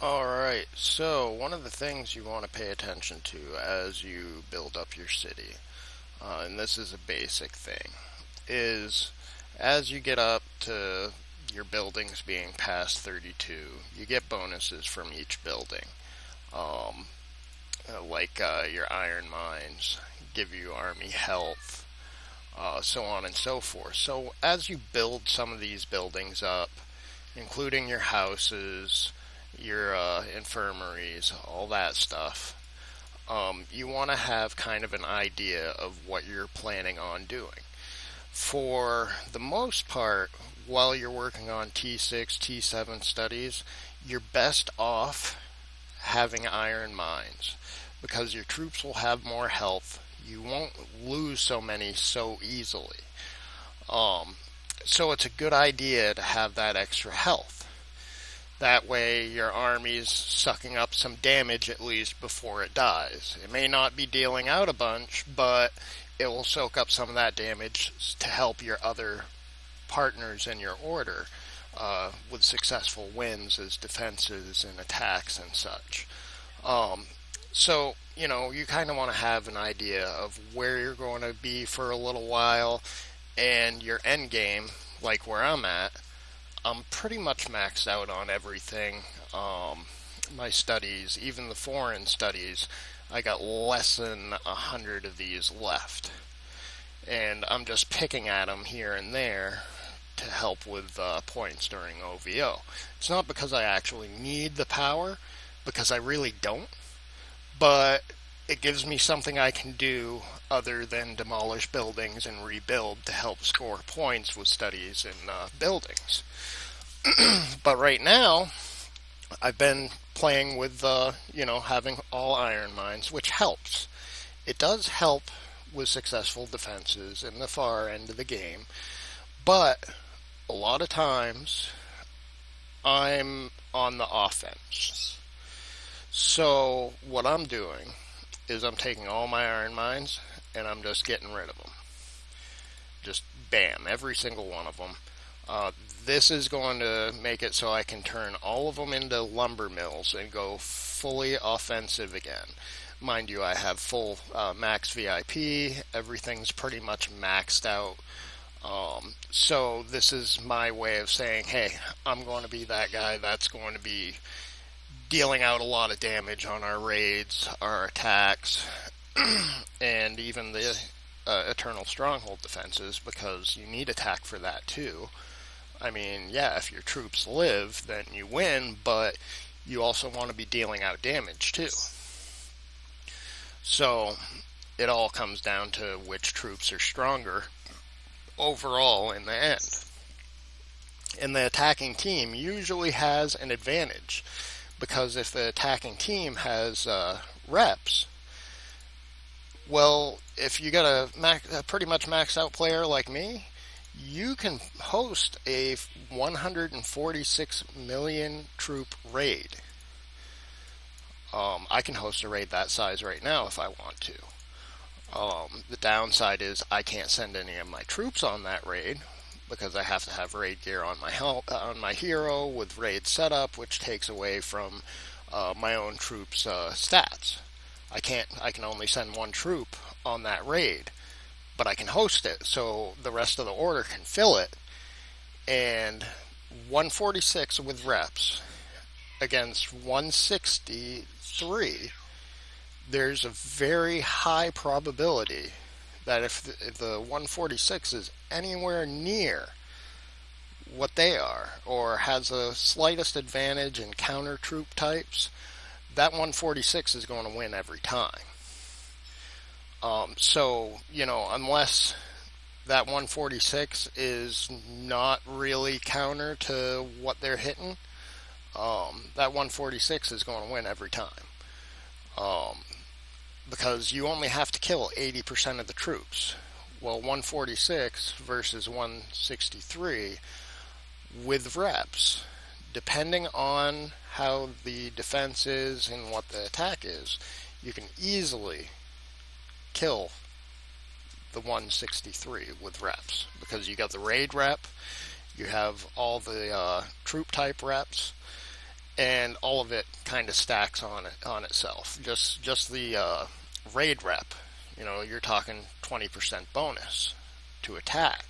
Alright, so one of the things you want to pay attention to as you build up your city, and this is a basic thing, is as you get up to your buildings being past 32, you get bonuses from each building. Um, your iron mines give you army health, so on and so forth. So as you build some of these buildings up, including your houses, your infirmaries, all that stuff, you want to have kind of an idea of what you're planning on doing. For the most part, while you're working on T6, T7 studies, you're best off having iron mines because your troops will have more health. You won't lose so many so easily. Um, so it's a good idea to have that extra health. That way, your army's sucking up some damage at least before it dies. It may not be dealing out a bunch, but it will soak up some of that damage to help your other partners in your order with successful wins as defenses and attacks and such. Um, you kind of want to have an idea of where you're going to be for a little while and your end game, like where I'm at. I'm pretty much maxed out on everything. My studies, even the foreign studies, I got less than 100 of these left. And I'm just picking at them here and there to help with points during OVO. It's not because I actually need the power, because I really don't, but it gives me something I can do other than demolish buildings and rebuild to help score points with studies and buildings. But right now, I've been playing with, having all iron mines, which helps. It does help with successful defenses in the far end of the game, but a lot of times I'm on the offense. So what I'm doing is I'm taking all my iron mines and I'm just getting rid of them. Just bam, every single one of them. Uh, this is going to make it so I can turn all of them into lumber mills and go fully offensive again. Mind you, I have full max VIP. Everything's pretty much maxed out. So this is my way of saying, hey, I'm going to be that guy that's going to be dealing out a lot of damage on our raids, our attacks, and even the Eternal Stronghold defenses, because you need attack for that too. I mean, yeah, if your troops live, then you win, but you also want to be dealing out damage too. So it all comes down to which troops are stronger overall in the end. And the attacking team usually has an advantage because if the attacking team has reps, well, if you got a pretty much maxed out player like me, you can host a 146 million troop raid. I can host a raid that size right now if I want to. The downside is I can't send any of my troops on that raid because I have to have raid gear on my hero with raid setup, which takes away from my own troops' stats. I can only send one troop on that raid, but I can host it so the rest of the order can fill it. And 146 with reps against 163, there's a very high probability that if the 146 is anywhere near what they are, or has a slightest advantage in counter troop types, that 146 is going to win every time. Unless that 146 is not really counter to what they're hitting, that 146 is going to win every time. Because you only have to kill 80% of the troops. Well, 146 versus 163 with reps, depending on how the defense is and what the attack is, you can easily kill the 163 with reps because you got the raid rep, you have all the troop type reps, and all of it kind of stacks on itself. Just the raid rep, you're talking 20% bonus to attack.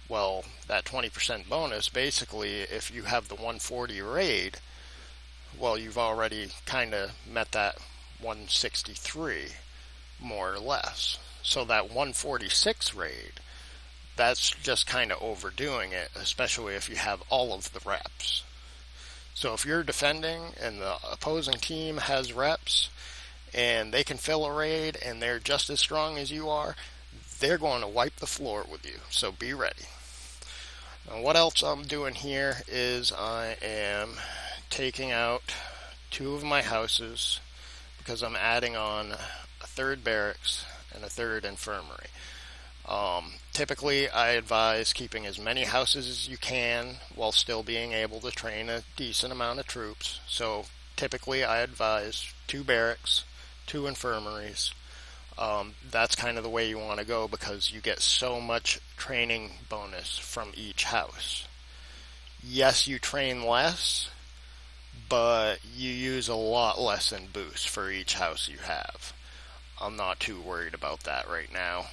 Well, that 20% bonus, basically, if you have the 140 raid, well, you've already kind of met that 163, more or less. So that 146 raid, that's just kind of overdoing it, especially if you have all of the reps. So if you're defending and the opposing team has reps and they can fill a raid and they're just as strong as you are, they're going to wipe the floor with you. So be ready. Now, what else I'm doing here is I am taking out 2 of my houses because I'm adding on a 3rd barracks and a 3rd infirmary. Typically, I advise keeping as many houses as you can while still being able to train a decent amount of troops. So typically, I advise 2 barracks, 2 infirmaries. That's kind of the way you want to go because you get so much training bonus from each house. Yes, you train less, but you use a lot less in boost for each house you have. I'm not too worried about that right now.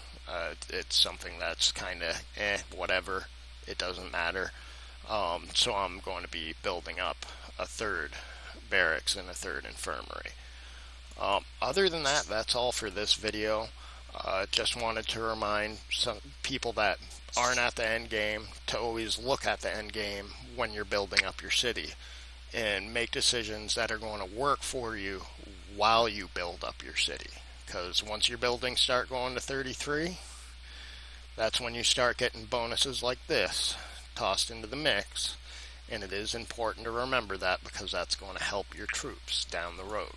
It's something that's kind of whatever. It doesn't matter. So I'm going to be building up a 3rd barracks and a 3rd infirmary. Other than that, that's all for this video. Just wanted to remind some people that aren't at the end game to always look at the end game when you're building up your city and make decisions that are going to work for you while you build up your city. Because once your buildings start going to 33, that's when you start getting bonuses like this tossed into the mix. And it is important to remember that because that's going to help your troops down the road.